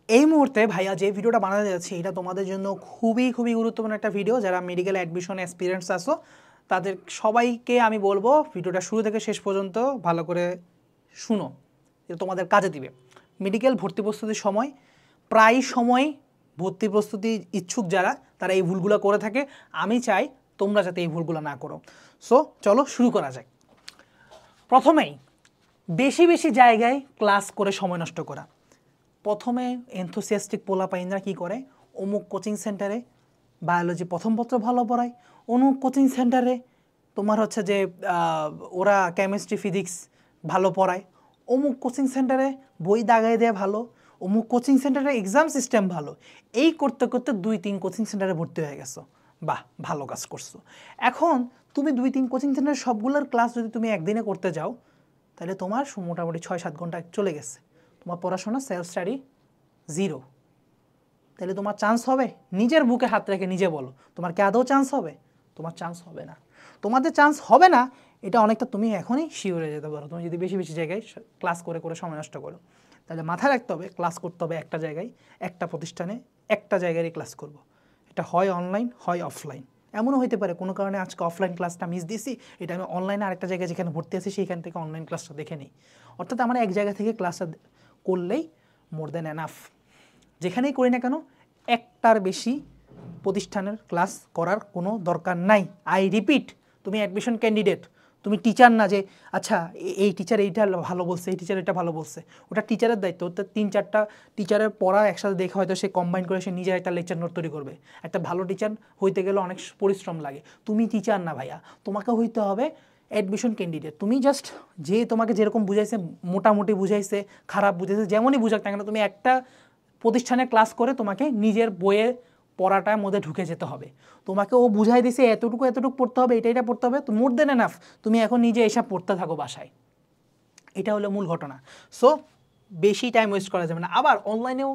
এই মুহূর্তে ভাইয়া যে ভিডিওটা বানাতে যাচ্ছি এটা তোমাদের জন্য খুবই গুরুত্বপূর্ণ একটা ভিডিও। যারা মেডিকেল অ্যাডমিশন এক্সপিরিয়েন্স আসো তাদের সবাইকে আমি বলবো ভিডিওটা শুরু থেকে শেষ পর্যন্ত ভালো করে শুনো, এটা তোমাদের কাজে দিবে। মেডিকেল ভর্তি প্রস্তুতির সময় প্রায় সময় ভর্তি প্রস্তুতি ইচ্ছুক যারা তারা এই ভুলগুলো করে থাকে। আমি চাই তোমরা যাতে এই ভুলগুলো না করো। সো চলো শুরু করা যায়। প্রথমেই বেশি জায়গায় ক্লাস করে সময় নষ্ট করা। প্রথমে এনথুসিয়াস্টিক পোলাপাইনরা কী করে, অমুক কোচিং সেন্টারে বায়োলজি প্রথম পত্র ভালো পড়ায়, অমুক কোচিং সেন্টারে তোমার হচ্ছে যে ওরা কেমিস্ট্রি ফিজিক্স ভালো পড়ায়, অমুক কোচিং সেন্টারে বই দাগাই দেয় ভালো, অমুক কোচিং সেন্টারে এক্সাম সিস্টেম ভালো। এই করতে করতে 2-3 কোচিং সেন্টারে ভর্তি হয়ে গেছো, বাহ ভালো কাজ করছো। এখন তুমি 2-3 কোচিং সেন্টারের সবগুলোর ক্লাস যদি তুমি একদিনে করতে যাও তাহলে তোমার মোটামুটি 6-7 ঘন্টা চলে গেছে। তোমার পড়াশোনা সেলফ স্টাডি 0। তাহলে তোমার চান্স হবে? নিজের বুকে হাত রেখে নিজে বলো, তোমার কি আদৌ চান্স হবে? তোমার চান্স হবে না। তোমাদের চান্স হবে না এটা অনেকটা তুমি এখনই শিওরে যেতে পারো, তুমি যদি বেশি জায়গায় ক্লাস করে সময় নষ্ট করো। তাহলে মাথায় রাখতে হবে ক্লাস করতে হবে একটা জায়গায়, একটা প্রতিষ্ঠানে, একটা জায়গায় ক্লাস করব। এটা হয় অনলাইন হয় অফলাইন। এমনও হতে পারে কোনো কারণে আজকে অফলাইন ক্লাসটা মিস দিছি, এটা আমি অনলাইনে আরেকটা জায়গায় যেখানে ভর্তি আছি সেইখান থেকে অনলাইন ক্লাসটা দেখে নিই। অর্থাৎ আমরা এক জায়গা থেকে ক্লাসটা করলেই মোর দ্যান এনাফ। যেখানেই করি না কেন একটার বেশি প্রতিষ্ঠানের ক্লাস করার কোনো দরকার নাই। আই রিপিট, তুমি অ্যাডমিশন ক্যান্ডিডেট, তুমি টিচার না যে আচ্ছা এই টিচার এইটা ভালো বলছে, এই টিচার এটা ভালো বলছে। ওটা টিচারের দায়িত্ব। ওটা 3-4টা টিচারের পড়া একসাথে দেখে হয়তো সে কম্বাইন করে সে নিজে একটা লেকচার নোট তৈরি করবে। একটা ভালো টিচার হইতে গেলে অনেক পরিশ্রম লাগে। তুমি টিচার না ভাইয়া, তোমাকে হইতে হবে অ্যাডমিশন ক্যান্ডিডেট। তুমি জাস্ট যে তোমাকে যেরকম বুঝাইছে, মোটামুটি বুঝাইছে, খারাপ বুঝাইছে, যেমনই বুঝাক না কেন, তুমি একটা প্রতিষ্ঠানে ক্লাস করে তোমাকে নিজের বইয়ের পড়াটার মধ্যে ঢুকে যেতে হবে। তোমাকে ও বুঝাই দিছে এতটুকু পড়তে হবে, এটা পড়তে হবে, তো মোর দেন এনাফ। তুমি এখন নিজে এসব পড়তে থাকো বাসায়। এটা হলো মূল ঘটনা। সো বেশি টাইম ওয়েস্ট করা যাবে না। আবার অনলাইনেও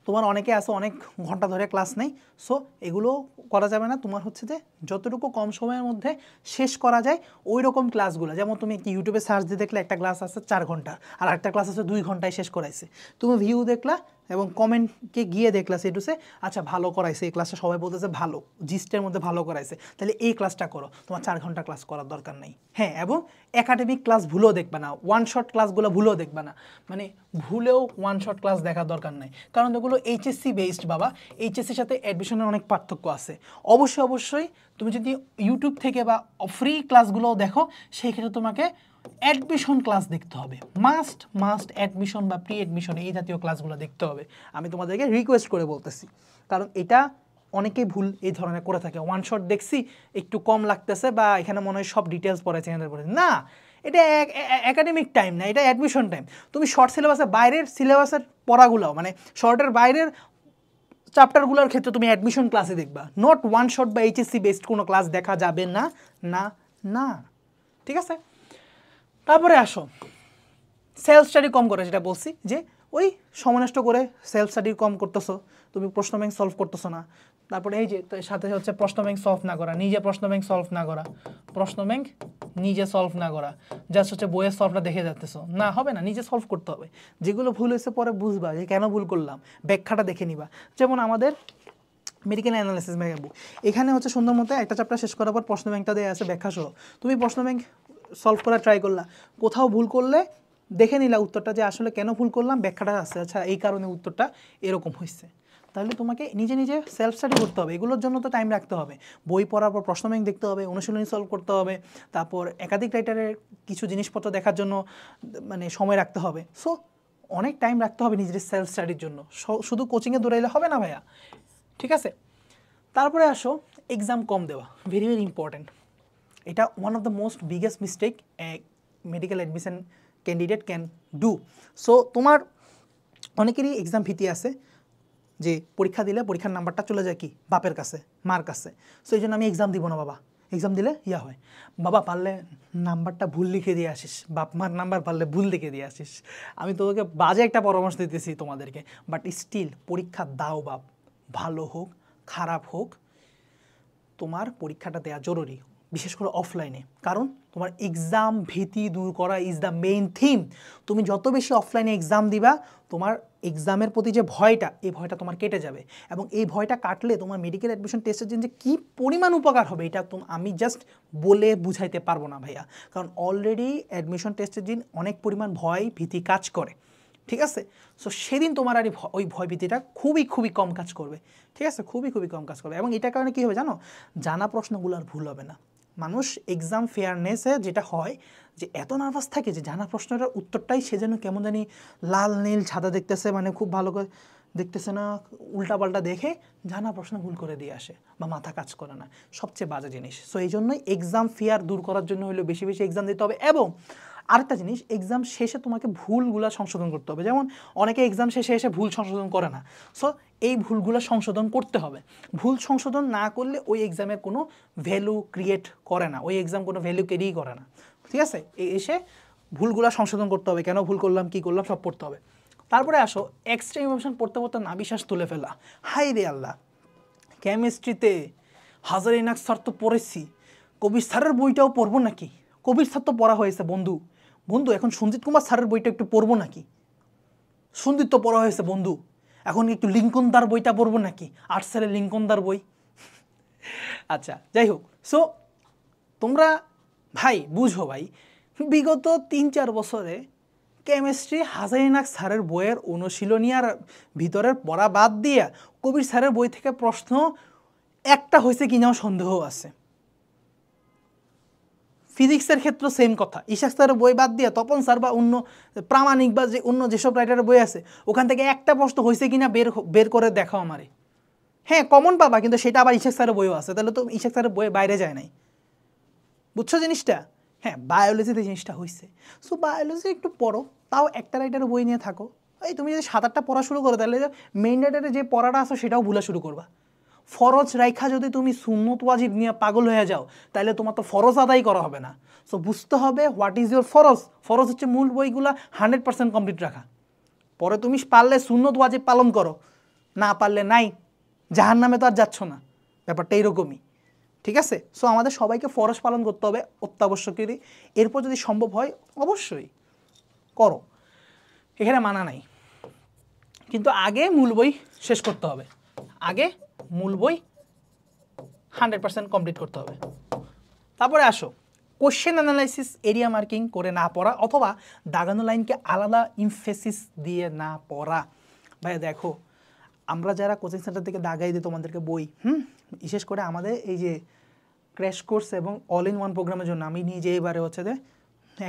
তোমার অনেকে আছে অনেক ঘন্টা ধরে ক্লাস নেই, সো এগুলো করা যাবে না। তোমার হচ্ছে যে যতটুকু কম সময়ের মধ্যে শেষ করা যায় ওই রকম ক্লাসগুলো, যেমন তুমি একটি ইউটিউবে সার্চ দিয়ে দেখলে একটা ক্লাস আছে 4 ঘন্টা আর একটা ক্লাস আছে 2 ঘন্টায় শেষ করাইছে। তুমি ভিউ দেখলা এবং কমেন্টকে গিয়ে দেখলা সেটুসে আচ্ছা ভালো করাইছে, এই ক্লাসটা সবাই বলতেছে ভালো, জিস্টের মধ্যে ভালো করাইছে, তাহলে এই ক্লাসটা করো। তোমার 4 ঘন্টা ক্লাস করার দরকার নেই। হ্যাঁ, এবং একাডেমিক ক্লাস ভুলেও দেখবে না, ওয়ান শট ক্লাসগুলো ভুলেও দেখবে না। মানে ভুলেও ওয়ান শট ক্লাস দেখার দরকার নেই, কারণ এগুলো এইচএসসি বেসড বাবা। এইচএসসির সাথে অ্যাডমিশনের অনেক পার্থক্য আছে। অবশ্যই তুমি যদি ইউটিউব থেকে বা ফ্রি ক্লাসগুলোও দেখো, সেই ক্ষেত্রে তোমাকে অ্যাডমিশন ক্লাস দেখতে হবে। মাস্ট অ্যাডমিশন বা প্রি অ্যাডমিশন এই জাতীয় ক্লাসগুলো দেখতে হবে। আমি তোমাদেরকে রিকোয়েস্ট করে বলতেছি, কারণ এটা অনেকেই ভুল এই ধরনের করে থাকে। ওয়ান শট দেখছি একটু কম লাগতেছে বা এখানে মনে হয় সব ডিটেলস পড়েছে, এখানে পড়েছে না, এটা একাডেমিক টাইম না, এটা অ্যাডমিশন টাইম। তুমি শর্ট সিলেবাসের বাইরের সিলেবাসের পড়াগুলো, মানে শর্টের বাইরের চ্যাপ্টারগুলোর ক্ষেত্রে তুমি অ্যাডমিশন ক্লাসে দেখবা, নট ওয়ান শট বা এইচএসসি বেসড কোনো ক্লাস দেখা যাবে না না না ঠিক আছে। তারপরে আসো সেলফ স্টাডি কম করে, যেটা বলছি যে ওই সময় নষ্ট করে সেলফ স্টাডি কম করতেছো, তুমি প্রশ্ন ব্যাংক সলভ করতেছো না। তারপরে এই যে সাথে হচ্ছে প্রশ্ন ব্যাংক সলভ না করা, নিজে প্রশ্ন ব্যাংক সলভ না করা, প্রশ্ন ব্যাংক নিজে সলভ না করা, জাস্ট হচ্ছে বইয়ের সলভটা দেখে যাচ্তেছো না, হবে না, নিজে সলভ করতে হবে। যেগুলো ভুল হয়েছে পরে বুঝবা যে কেন ভুল করলাম, ব্যাখ্যাটা দেখে নিবা। যেমন আমাদের মেডিকেল অ্যানালিসিস বুক, এখানে হচ্ছে সুন্দর মতো একটা চ্যাপ্টার শেষ করার পর প্রশ্ন ব্যাংকটা দেওয়া আছে ব্যাখ্যা সহ। তুমি প্রশ্ন ব্যাংক সলভ করার ট্রাই করলা, কোথাও ভুল করলে দেখে নিলা উত্তরটা যে আসলে কেন ভুল করলাম, ব্যাখ্যাটা আছে, আচ্ছা এই কারণে উত্তরটা এরকম হয়েছে। তাহলে তোমাকে নিজে সেলফ স্টাডি করতে হবে। এগুলোর জন্য তো টাইম রাখতে হবে, বই পড়ার পর প্রশ্ন ব্যাংক দেখতে হবে, অনুশীলনী সলভ করতে হবে, তারপর একাধিক রাইটারের কিছু জিনিসপত্র দেখার জন্য মানে সময় রাখতে হবে। সো অনেক টাইম রাখতে হবে নিজের সেলফ স্টাডির জন্য। শুধু কোচিংয়ে দৌড়াইলে হবে না ভাইয়া, ঠিক আছে। তারপরে আসো এক্সাম কম দেওয়া, ভেরি ইম্পর্ট্যান্ট। এটা one of the most biggest mistake medical admission candidate can do. So তোমার অনেকেরই এক্সাম ভীতি আছে যে পরীক্ষা দিলে পরীক্ষার নাম্বারটা চলে যায় কি বাপের কাছে, মার কাছে। সো এই জন্য আমি এক্সাম দিব না বাবা, এক্সাম দিলে ইয়া হয়। বাবা পারলে নাম্বারটা ভুল লিখে দিয়ে আসিস, বাপ মার নাম্বার পারলে ভুল লিখে দিয়ে আসিস। আমি তোকে বাজে একটা পরামর্শ দিতেছি তোমাদেরকে, বাট স্টিল পরীক্ষা দাও বাপ, ভালো হোক খারাপ হোক তোমার পরীক্ষাটা দেওয়া জরুরি। বিশেষ করে অফলাইনে, কারণ তোমার এক্সাম ভীতি দূর করা ইজ দ্য মেইন থিম। তুমি যত বেশি অফলাইনে এক্সাম দিবা তোমার এক্সামের প্রতি যে ভয়টা, এই ভয়টা তোমার কেটে যাবে, এবং এই ভয়টা কাটলে তোমার মেডিকেল অ্যাডমিশন টেস্টের দিন যে কী পরিমাণ উপকার হবে এটা আমি জাস্ট বলে বুঝাইতে পারবো না ভাইয়া। কারণ অলরেডি অ্যাডমিশন টেস্টের দিন অনেক পরিমাণ ভয় ভীতি কাজ করে, ঠিক আছে? সো সেদিন তোমার আর ওই ভয় ভীতিটা খুবই খুবই কম কাজ করবে, ঠিক আছে? খুবই খুবই কম কাজ করবে। এবং এটার কারণে কী হবে জানো, জানা প্রশ্নগুলো আর ভুল হবে না। মানুষ এক্সাম ফেয়ারনেসে যেটা হয় যে এত নার্ভাস থাকে যে জানা প্রশ্নটার উত্তরটাই সে যেন কেমন জানি লাল নীল সাদা দেখতেছে, মানে খুব ভালো করে দেখতেছে না, উল্টাপাল্টা দেখে জানা প্রশ্ন ভুল করে দিয়ে আসে বা মাথা কাজ করে না, সবচেয়ে বাজে জিনিস। সো এই জন্যই এক্সাম ফিয়ার দূর করার জন্য হলো বেশি বেশি এক্সাম দিতে হবে। এবং আরেকটা জিনিস, এক্সাম শেষে তোমাকে ভুলগুলো সংশোধন করতে হবে। যেমন অনেকে এক্সাম শেষে এসে ভুল সংশোধন করে না, সো এই ভুলগুলো সংশোধন করতে হবে। ভুল সংশোধন না করলে ওই এক্সামের কোনো ভ্যালু ক্রিয়েট করে না, ওই এক্সাম কোনো ভ্যালু ক্যারি করে না, ঠিক আছে? এসে ভুলগুলো সংশোধন করতে হবে, কেন ভুল করলাম কী করলাম সব পড়তে হবে। তারপরে আসো এক্সট্রা ইমোশন পড়তে পড়তে না বিশ্বাস তুলে ফেলা। হাই রে আল্লাহ, কেমিস্ট্রিতে হাজারিনাক স্যার তো পড়েছি, কবির স্যারের বইটাও পড়বো নাকি? কবির স্যার তো পড়া হয়েছে বন্ধু, এখন সঞ্জিত কুমার স্যারের বইটা একটু পড়বো নাকি? সঞ্জিত তো পড়া হয়েছে বন্ধু, এখন একটু লিঙ্কনদার বইটা পড়বো নাকি? আর্টসেলের লিঙ্কনদার বই। আচ্ছা যাই হোক, সো তোমরা ভাই বুঝো ভাই, বিগত 3-4 বছরে কেমিস্ট্রি হাজারিনাক স্যারের বইয়ের অনুশীলনী আর ভিতরের পড়া বাদ দিয়া কবির স্যারের বই থেকে প্রশ্ন একটা হয়েছে কিনাও সন্দেহ আছে। ফিজিক্সের ক্ষেত্রে সেম কথা, ইশাক স্যারের বই বাদ দিয়ে তপন স্যার বা অন্য প্রামাণিক বা যে অন্য যেসব রাইটারের বই আছে ওখান থেকে একটা প্রশ্ন হয়েছে কিনা বের করে দেখাও আমারে। হ্যাঁ কমন পাবা, কিন্তু সেটা আবার ইশাক স্যারের বইও আছে, তাহলে তো ইশাক স্যারের বইয়ের বাইরে যায় নাই। বুঝছো জিনিসটা? হ্যাঁ বায়োলজিতে জিনিসটা হয়েছে। সো বায়োলজি একটু পড়ো, তাও একটা রাইটারের বই নিয়ে থাকো। এই তুমি যদি 7-8টা পড়া শুরু করো তাহলে মেইন রাইটারে যে পড়াটা আছে সেটাও ভুলা শুরু করবা। ফরজ রাইখা যদি তুমি সুন্নত ওয়াজিব নিয়ে পাগল হয়ে যাও তাহলে তোমার তো ফরজ আদায় করা হবে না। সো বুঝতে হবে হোয়াট ইজ ইউর ফরজ। ফরজ হচ্ছে মূল বইগুলা 100% কমপ্লিট রাখা, পরে তুমি পারলে সুন্নত ওয়াজিব পালন করো, না পারলে নাই, জাহান্নামে তো আর যাচ্ছ না, ব্যাপারটা এইরকমই, ঠিক আছে? সো আমাদের সবাইকে ফরজ পালন করতে হবে অত্যাবশ্যকীয়, এরপর যদি সম্ভব হয় অবশ্যই করো, এখানে মানা নাই, কিন্তু আগে মূল বই শেষ করতে হবে, আগে মূল বই 100% কমপ্লিট করতে হবে। তারপরে আসো কোশ্চেন অ্যানালাইসিস এরিয়া মার্কিং করে না পড়া, অথবা দাগানো লাইনকে আলাদা ইমফেসিস দিয়ে না পড়া। ভাই দেখো আমরা যারা কোচিং সেন্টার থেকে দাগাই দিই তোমাদেরকে বই, বিশেষ করে আমাদের এই যে ক্র্যাশ কোর্স এবং অল ইন ওয়ান প্রোগ্রামের জন্য আমি নিজে এবারে হচ্ছে যে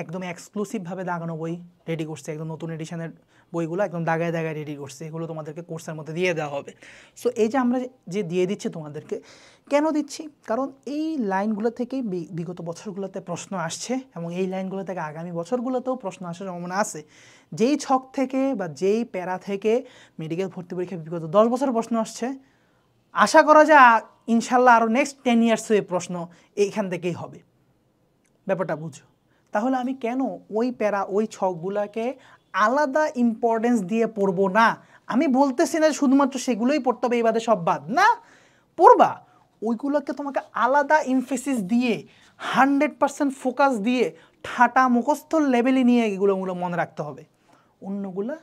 একদম এক্সক্লুসিভভাবে দাগানো বই রেডি করছি, একদম নতুন এডিশনের বইগুলো একদম দাগায় দাগায় রেডি করছি, এগুলো তোমাদেরকে কোর্সের মধ্যে দিয়ে দেওয়া হবে। সো এই যে আমরা যে দিয়ে দিচ্ছি তোমাদেরকে, কেন দিচ্ছি? কারণ এই লাইনগুলো থেকেই বিগত বছরগুলোতে প্রশ্ন আসছে, এবং এই লাইনগুলো থেকে আগামী বছরগুলোতেও প্রশ্ন আসার সম্ভাবনা আছে। যেই ছক থেকে বা যেই প্যারা থেকে মেডিকেল ভর্তি পরীক্ষা বিগত 10 বছর প্রশ্ন আসছে, আশা করা যায় ইনশাল্লাহ আরও নেক্সট 10 ইয়ার্সে প্রশ্ন এইখান থেকেই হবে। ব্যাপারটা বুঝো। তাহলে আমি কেন ওই প্যারা ওই ছকগুলোকে আলাদা ইম্পর্টেন্স দিয়ে পড়বো না? আমি বলতেছি না শুধুমাত্র সেগুলোই পড়তে হবে, এই বাদে সব বাদ না, পড়বা, ওইগুলোকে তোমাকে আলাদা ইমফেসিস দিয়ে 100% ফোকাস দিয়ে ঠাটা মুখস্থ লেভেলে নিয়ে এগুলো মনে রাখতে হবে। অন্যগুলো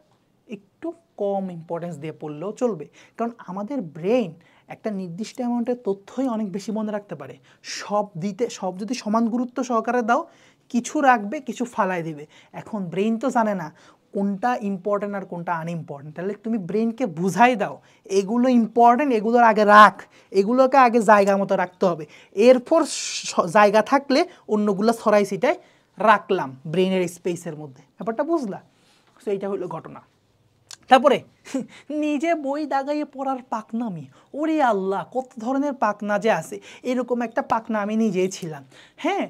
একটু কম ইম্পর্টেন্স দিয়ে পড়লেও চলবে, কারণ আমাদের ব্রেন একটা নির্দিষ্ট অ্যামাউন্টের তথ্যই অনেক বেশি মনে রাখতে পারে। সব যদি সমান গুরুত্ব সহকারে দাও, কিছু রাখবে কিছু ফালাই দিবে। এখন ব্রেন তো জানে না কোনটা ইম্পর্টেন্ট আর কোনটা আনইম্পর্টেন্ট, তাহলে তুমি ব্রেনকে বুঝাই দাও এগুলো ইম্পর্টেন্ট, এগুলোর আগে রাখ, এগুলোকে আগে জায়গা মতো রাখতে হবে, এরপর জায়গা থাকলে অন্যগুলো ছড়াই ছিটাই রাখলাম ব্রেনের স্পেসের মধ্যে। ব্যাপারটা বুঝলা? সো এইটা হলো ঘটনা। তারপরে নিজে বই দাগাইয়ে পড়ার পাকনামি, ওরে আল্লাহ কত ধরনের পাকনা যে আছে, এরকম একটা পাকনা আমি নিজেই ছিলাম। হ্যাঁ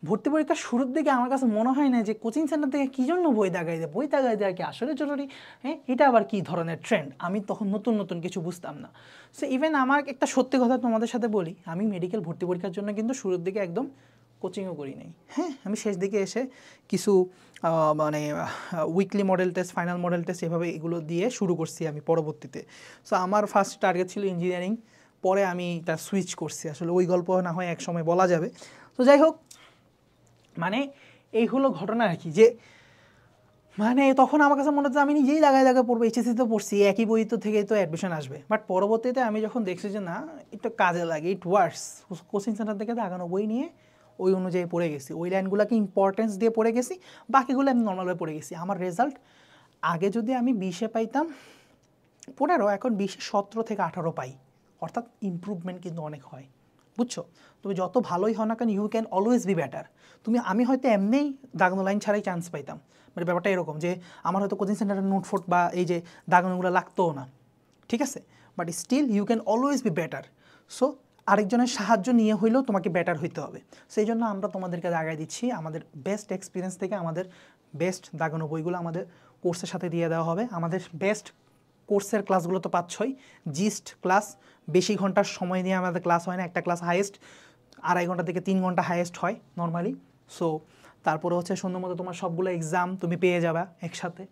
ভর্তি পরীক্ষার শুরুর দিকে আমার কাছে মনে হয় না যে কোচিং সেন্টার থেকে কী জন্য বই দাগাই দেয়, বই দাগাই দেওয়া কি আসলে জরুরি? হ্যাঁ এটা আবার কী ধরনের ট্রেন্ড, আমি তখন নতুন নতুন কিছু বুঝতাম না। সো ইভেন আমার একটা সত্যি কথা তোমাদের সাথে বলি, আমি মেডিকেল ভর্তি পরীক্ষার জন্য কিন্তু শুরুর দিকে একদম কোচিংও করি নাই। হ্যাঁ আমি শেষ দিকে এসে কিছু মানে weekly model test, final model test এভাবে এগুলো দিয়ে শুরু করছি আমি পরবর্তীতে। সো আমার ফার্স্ট টার্গেট ছিল ইঞ্জিনিয়ারিং, পরে আমি তার সুইচ করছি, আসলে ওই গল্প না হয় এক সময় বলা যাবে। তো যাই হোক, মানে এই হলো ঘটনা আর কি, যে মানে তখন আমার কাছে মনে হচ্ছে আমি নিজেই জায়গায় জায়গায় পড়বো, এইচএসসিতে পড়ছি, একই বই তো থেকে তো অ্যাডমিশন আসবে। বাট পরবর্তীতে আমি যখন দেখছি যে না, একটু কাজে লাগে, ইট ওয়ার্কস, কোচিং সেন্টার থেকে দাগানো বই নিয়ে ওই অনুযায়ী পড়ে গেছি, ওই লাইনগুলোকে ইম্পর্টেন্স দিয়ে পড়ে গেছি, বাকিগুলো আমি নর্মালভাবে পড়ে গেছি। আমার রেজাল্ট আগে যদি আমি 20-এ পাইতাম 15, এখন 20-এ 17 থেকে 18 পাই, অর্থাৎ ইমপ্রুভমেন্ট কিন্তু অনেক হয়, বুঝছো? তুমি যত ভালোই হও না কেন, you can always be better. আমি হয়তো এমনিই দাগানো লাইন ছাড়াই চান্স পাইতাম, মানে ব্যাপারটা এরকম যে আমার হয়তো কোচিং সেন্টারের নোটফোট বা এই যে দাগানোগুলো লাগতোও না, ঠিক আছে? But still you can always be better. So আরেকজনের সাহায্য নিয়ে হইলেও তোমাকে বেটার হইতে হবে। সেই জন্য আমরা তোমাদেরকে দাগাই দিচ্ছি, আমাদের বেস্ট এক্সপিরিয়েন্স থেকে আমাদের বেস্ট দাগানো বইগুলো আমাদের কোর্সের সাথে দিয়ে দেওয়া হবে। আমাদের বেস্ট কোর্সের ক্লাসগুলো তো পাচ্ছই, জিস্ট ক্লাস, বেশি ঘন্টার সময় নিয়ে আমাদের ক্লাস হয় না, একটা ক্লাস হাইয়েস্ট 2.5 ঘন্টা থেকে 3 ঘন্টা হাইয়েস্ট হয় নর্মালি। সো তারপরে হচ্ছে সুন্দর মতো তোমার সবগুলো এক্সাম তুমি পেয়ে যাবা একসাথে।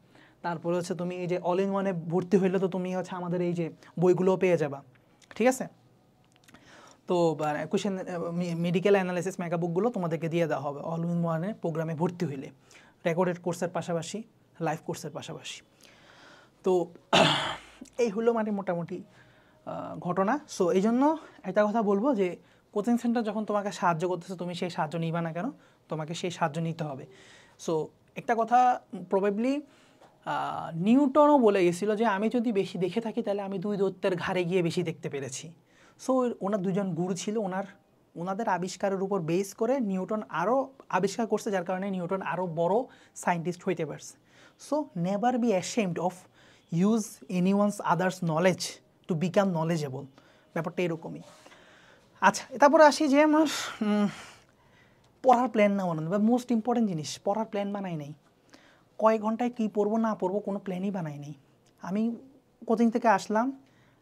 তারপরে হচ্ছে তুমি এই যে অল ইন ওয়ানে ভর্তি হইলে তো তুমি হচ্ছে আমাদের এই যে বইগুলোও পেয়ে যাবা, ঠিক আছে? তো কোয়েশ্চেন মেডিকেল অ্যানালাইসিস মেগা বুকগুলো তোমাদেরকে দিয়ে দেওয়া হবে অল ইন ওয়ানে প্রোগ্রামে ভর্তি হইলে, রেকর্ডেড কোর্সের পাশাপাশি লাইভ কোর্সের পাশাপাশি। তো এই হলো মানে মোটামুটি ঘটনা। সো এই জন্য একটা কথা বলবো যে কোচিং সেন্টার যখন তোমাকে সাহায্য করতেছে, তুমি সেই সাহায্য নিবা না কেন, তোমাকে সেই সাহায্য নিতে হবে। সো একটা কথা প্রবাবলি নিউটনও বলে গেছিলো যে আমি যদি বেশি দেখে থাকি তাহলে আমি 2 দৈত্যের ঘাড়ে গিয়ে বেশি দেখতে পেরেছি। সো ওনার 2জন গুরু ছিল, ওনাদের আবিষ্কারের উপর বেস করে নিউটন আরও আবিষ্কার করছে, যার কারণে নিউটন আরও বড় সায়েন্টিস্ট হইতে পারছে। So never be ashamed of use anyone's others knowledge to become knowledgeable, ব্যাপারটা এরকমই। আচ্ছা, তারপরে আসি যে আমার পড়ার প্ল্যান না বানানো, বা মোস্ট ইম্পর্টেন্ট জিনিস, পড়ার প্ল্যান বানাই নাই। কয়েক ঘন্টায় কী পড়বো না পড়বো কোনো প্ল্যানই বানাই নাই। আমি কোচিং থেকে আসলাম,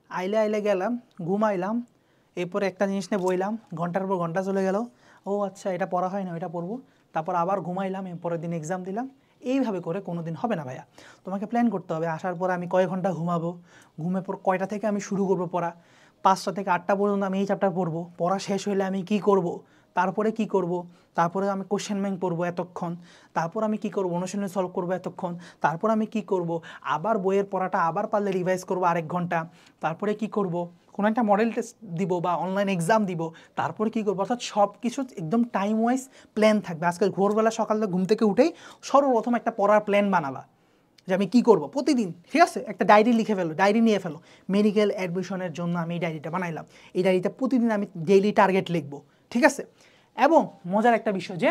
আইলে গেলাম, ঘুমাইলাম, এরপরে একটা জিনিস নিয়ে বইলাম, ঘন্টার পর ঘন্টা চলে গেল, ও আচ্ছা এটা পড়া হয় না, এটা পড়বো, তারপর আবার ঘুমাইলাম, এরপরের দিন এক্সাম দিলাম। এইভাবে করে কোনো দিন হবে না ভাইয়া, তোমাকে প্ল্যান করতে হবে। আসার পর আমি কয় ঘন্টা ঘুমাবো, ঘুমের পর কয়টা থেকে আমি শুরু করবো পড়া, 5টা থেকে 8টা পর্যন্ত আমি এই চ্যাপ্টার পড়বো, পড়া শেষ হইলে আমি কি করব, তারপরে কি করব, তারপরে আমি কোশ্চেন ব্যাংক পড়বো এতক্ষণ, তারপর আমি কি করব, অনুশীলনী সলভ করবো এতক্ষণ, তারপর আমি কি করব, আবার বইয়ের পড়াটা আবার পারলে রিভাইজ করবো 1 ঘন্টা, তারপরে কি করব, কোনো একটা মডেল টেস্ট দিব বা অনলাইন এক্সাম দিব, তারপরে কী করবো, অর্থাৎ সব কিছু একদম টাইম ওয়াইজ প্ল্যান থাকবে। আজকে ভোরবেলা সকালে ঘুম থেকে উঠেই সর্বপ্রথম একটা পড়ার প্ল্যান বানাবা যে আমি কী করবো প্রতিদিন, ঠিক আছে? একটা ডায়েরি লিখে ফেলো, ডায়েরি নিয়ে ফেলো, মেডিকেল অ্যাডমিশনের জন্য আমি এই ডায়েরিটা বানাইলাম, এই ডায়েরিতে প্রতিদিন আমি ডেইলি টার্গেট লিখবো, ঠিক আছে? এবং মজার একটা বিষয় যে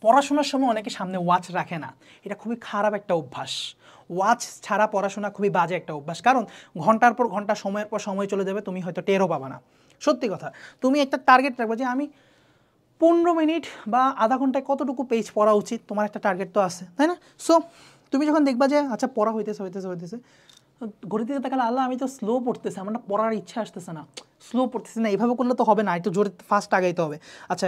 পড়াশোনার সময় অনেকে সামনে ওয়াচ রাখে না, এটা খুবই খারাপ একটা অভ্যাস। ওয়াচ ছাড়া পড়াশোনা খুবই বাজে একটা অভ্যাস, কারণ ঘন্টার পর ঘন্টা সময়ের পর সময় চলে যাবে, তুমি হয়তো টেরও পাবা না। সত্যি কথা, তুমি একটা টার্গেট রাখবে যে আমি 15 মিনিট বা আধা ঘন্টায় কতটুকু পেজ পড়া উচিত, তোমার একটা টার্গেট তো আছে, তাই না? সো তুমি যখন দেখবা যে আচ্ছা পড়া হইতেছে, ঘড়ির দিকে তাকালে আল্লাহ আমি তো স্লো পড়তেছি, আমার না পড়ার ইচ্ছা আসতেছে না, স্লো পড়তেছি না, এইভাবে করলে তো হবে না, একটু জোরে ফাস্ট আগাইতে হবে। আচ্ছা,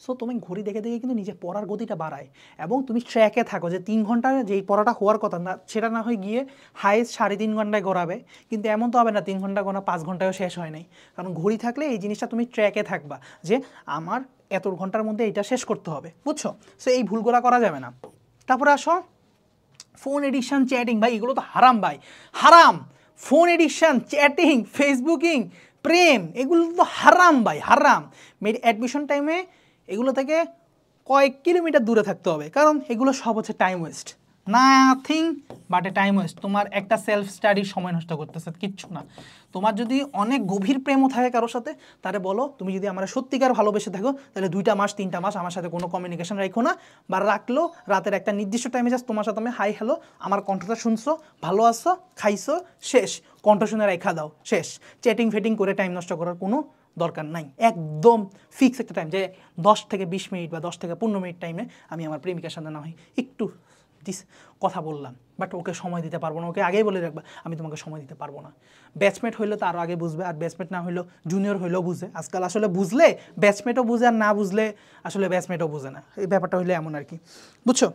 সো তুমি ঘড়ি দেখে দেখে কিন্তু নিজে পড়ার গতিটা বাড়ায়, এবং তুমি ট্র্যাকে থাকো যে 3 ঘন্টায় যেই পড়াটা হওয়ার কথা না সেটা না হয় গিয়ে হাইস্ট 3.5 ঘন্টায় গড়াবে, কিন্তু এমন তো হবে না 3 ঘন্টা গোনা 5 ঘন্টায়ও শেষ হয় নাই, কারণ ঘড়ি থাকলে এই জিনিসটা তুমি ট্র্যাকে থাকবা যে আমার এত ঘন্টার মধ্যে এইটা শেষ করতে হবে, বুঝছো? সো এই ভুলগুলো করা যাবে না। তারপরে আসো ফোন এডিকশান, চ্যাটিং, ভাই এগুলো তো হারাম ভাই, হারাম। ফোন এডিকশান, চ্যাটিং, ফেসবুকিং, প্রেম, এগুলো তো হারাম ভাই, হারাম। অ্যাডমিশন টাইমে এগুলো থেকে কয়েক কিলোমিটার দূরে থাকতে হবে, কারণ এগুলো সব হচ্ছে time waste, nothing but A time waste. তোমার একটা সেলফ স্টাডির সময় নষ্ট করতেছে, কিচ্ছু না। তোমার যদি অনেক গভীর প্রেমও থাকে কারোর সাথে, তাহলে বলো তুমি যদি আমার সত্যিকার ভালোবেসে থাকো তাহলে 2টা মাস 3টা মাস আমার সাথে কোনো কমিউনিকেশন রাখো না, বা রাখলো রাতের একটা নির্দিষ্ট টাইমে জাস্ট তোমার সাথে আমি হাই হ্যালো, আমার কণ্ঠটা শুনছো, ভালো আছো, খাইছো, শেষ, কণ্ঠ শুনে রেখা দাও, শেষ। চ্যাটিং ফেটিং করে টাইম নষ্ট করার কোনো দরকার নাই, একদম ফিক্স একটা টাইম, যে 10 থেকে 20 মিনিট বা 10 থেকে 15 মিনিট টাইমে আমি আমার প্রেমিকার সাথে না হয় একটু কথা বললাম, বাট ওকে সময় দিতে পারবো না, ওকে আগেই বলে রাখবা আমি তোমাকে সময় দিতে পারবো না। ব্যাচমেট হইলে তো আরও আগে বুঝবে, আর ব্যাচমেট না হইলেও জুনিয়র হইলেও বুঝে। আজকাল আসলে বুঝলে ব্যাচমেটও বুঝে, আর না বুঝলে আসলে ব্যাচমেটও বুঝে না, এই ব্যাপারটা হইলে এমন আর কি, বুঝছো?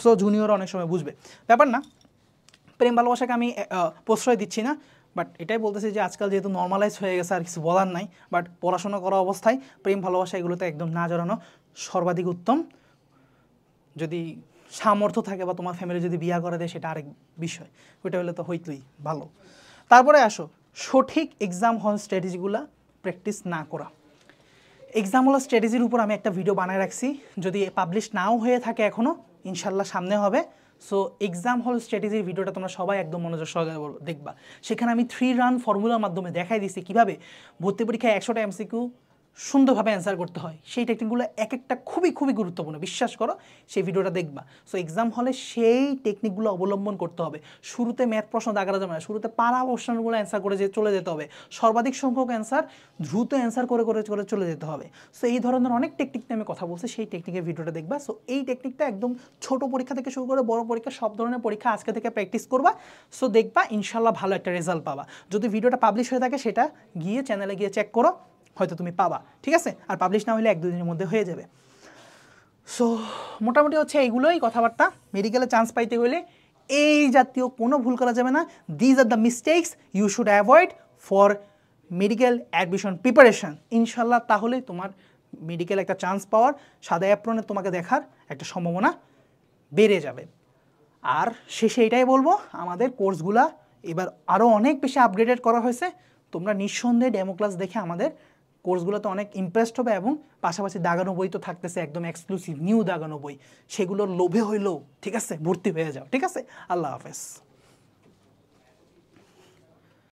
সো জুনিয়র অনেক সময় বুঝবে, ব্যাপার না। প্রেম ভালোবাসাকে আমি প্রশ্রয় দিচ্ছি না, বাট এটাই বলতেছি যে আজকাল যেহেতু নর্মালাইজ হয়ে গেছে আর কিছু বলার নাই, বাট পড়াশোনা করা অবস্থায় প্রেম ভালোবাসা এগুলোতে একদম না জড়ানো সর্বাধিক উত্তম। যদি সামর্থ্য থাকে বা তোমার ফ্যামিলি যদি বিয়া করে দেয় সেটা আরেক বিষয়, ওইটা হলে তো হইতই ভালো। তারপরে আসো সঠিক এক্সাম হল স্ট্র্যাটেজিগুলো প্র্যাকটিস না করা। এক্সাম হল স্ট্র্যাটেজির উপর আমি একটা ভিডিও বানায় রাখছি, যদি পাবলিশ নাও হয়ে থাকে এখনও, ইনশাল্লাহ সামনে হবে। সো এক্সাম হল স্ট্র্যাটেজির ভিডিওটা তোমরা সবাই একদম মনোযোগ সহকারে দেখবা। সেখানে আমি 3 রান ফর্মুলার মাধ্যমে দেখাই দিছি কীভাবে ভর্তি পরীক্ষায় 100টা MCQ সুন্দরভাবে অ্যান্সার করতে হয়। সেই টেকনিকগুলো এক একটা খুবই খুবই গুরুত্বপূর্ণ, বিশ্বাস করো, সেই ভিডিওটা দেখবা। সো এক্সাম হলে সেই টেকনিকগুলো অবলম্বন করতে হবে। শুরুতে ম্যাথ প্রশ্ন দাগানো যাবে না, শুরুতে পারা প্রশ্নগুলো অ্যান্সার করে চলে যেতে হবে, সর্বাধিক সংখ্যক অ্যান্সার দ্রুত অ্যান্সার করে করে করে চলে যেতে হবে। সো এই ধরনের অনেক টেকনিক নিয়ে আমি কথা বলছি, সেই টেকনিকের ভিডিওটা দেখবা। সো এই টেকনিকটা একদম ছোট পরীক্ষা থেকে শুরু করে বড় পরীক্ষা সব ধরনের পরীক্ষা আজকে থেকে প্র্যাকটিস করবা। সো দেখবা ইনশাল্লাহ ভালো একটা রেজাল্ট পাবা। যদি ভিডিওটা পাবলিশ হয়ে থাকে সেটা গিয়ে চ্যানেলে গিয়ে চেক করো, হয়তো তুমি পাবা, ঠিক আছে? আর পাবলিশ না হলে 1-2 দিনের মধ্যে হয়ে যাবে। সো মোটামুটি হচ্ছে এইগুলোই কথাবার্তা। মেডিকেলে চান্স পাইতে হলে এই জাতীয় কোনো ভুল করা যাবে না। These are the mistakes you should avoid for medical admission preparation. ইনশাল্লাহ তাহলে তোমার মেডিকেল একটা চান্স পাওয়ার, সাদা অ্যাপ্রনে তোমাকে দেখার একটা সম্ভাবনা বেড়ে যাবে। আর শেষে এটাই বলবো, আমাদের কোর্সগুলা এবার আরও অনেক বেশি আপগ্রেডেড করা হয়েছে। তোমরা নিঃসন্দেহে ডেমো ক্লাস দেখে আমাদের কোর্সগুলোতে অনেক ইমপ্রেসড হবে, এবং পাশাপাশি দাগানো বই তো থাকতেছে একদম এক্সক্লুসিভ নিউ দাগানো বই, সেগুলোর লোভে হইলেও ঠিক আছে ভর্তি হয়ে যাও, ঠিক আছে? আল্লাহ হাফেজ।